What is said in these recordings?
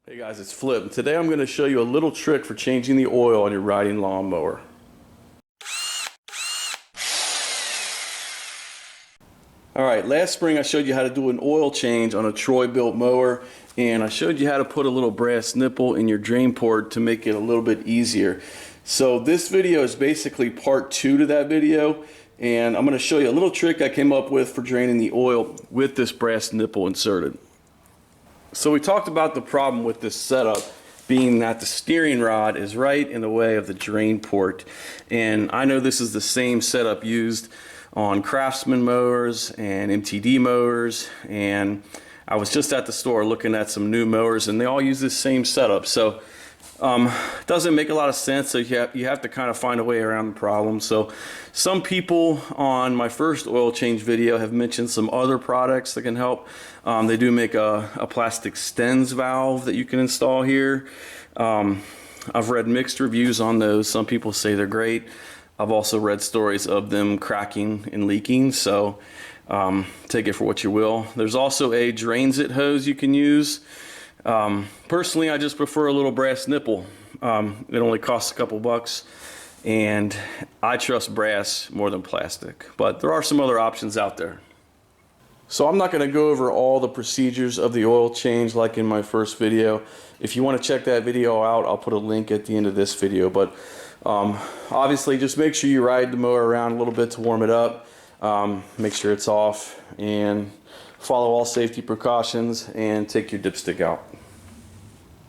Hey guys, it's Flip. Today I'm going to show you a little trick for changing the oil on your riding lawnmower. Alright, last spring I showed you how to do an oil change on a Troy-Bilt mower, and I showed you how to put a little brass nipple in your drain port to make it a little bit easier. So this video is basically part 2 to that video, and I'm going to show you a little trick I came up with for draining the oil with this brass nipple inserted. So we talked about the problem with this setup being that the steering rod is right in the way of the drain port, and I know this is the same setup used on Craftsman mowers and MTD mowers, and I was just at the store looking at some new mowers and they all use this same setup. So it doesn't make a lot of sense, so you have to kind of find a way around the problem. So some people on my first oil change video have mentioned some other products that can help. They do make a plastic Stens valve that you can install here. I've read mixed reviews on those. Some people say they're great. I've also read stories of them cracking and leaking, so take it for what you will. There's also a drains it hose you can use. Personally, I just prefer a little brass nipple. It only costs a couple bucks, and I trust brass more than plastic, but there are some other options out there. So I'm not going to go over all the procedures of the oil change like in my first video. If you want to check that video out, I'll put a link at the end of this video. But obviously just make sure you ride the mower around a little bit to warm it up. Make sure it's off and follow all safety precautions and take your dipstick out.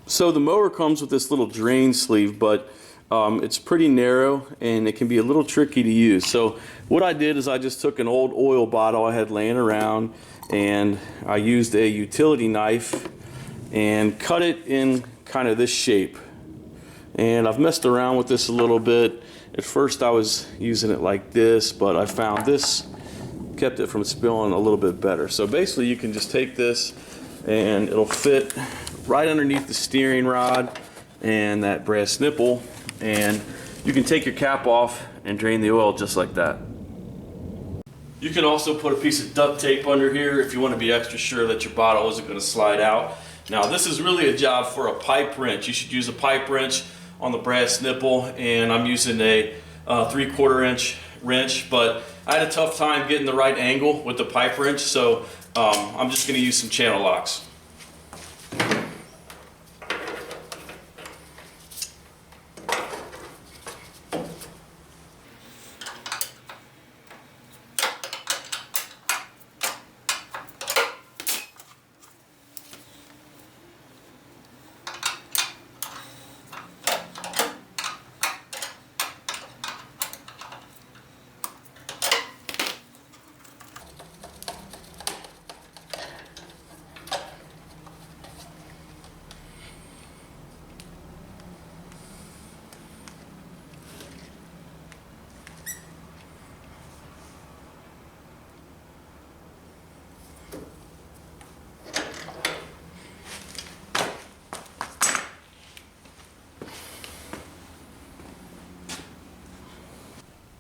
So the mower comes with this little drain sleeve, but it's pretty narrow and it can be a little tricky to use. So what I did is I just took an old oil bottle I had laying around, and I used a utility knife and cut it in kind of this shape. And I've messed around with this a little bit. At first I was using it like this, but I found this kept it from spilling a little bit better. So basically you can just take this and it'll fit right underneath the steering rod and that brass nipple, and you can take your cap off and drain the oil just like that. You can also put a piece of duct tape under here if you want to be extra sure that your bottle isn't going to slide out. Now this is really a job for a pipe wrench. You should use a pipe wrench on the brass nipple, and I'm using a 3/4 inch wrench, but I had a tough time getting the right angle with the pipe wrench, so I'm just going to use some channel locks.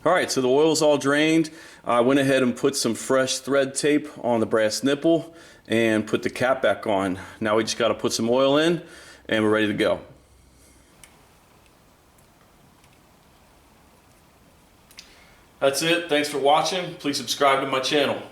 Alright, so the oil's all drained. I went ahead and put some fresh thread tape on the brass nipple and put the cap back on. Now we just got to put some oil in and we're ready to go. That's it. Thanks for watching. Please subscribe to my channel.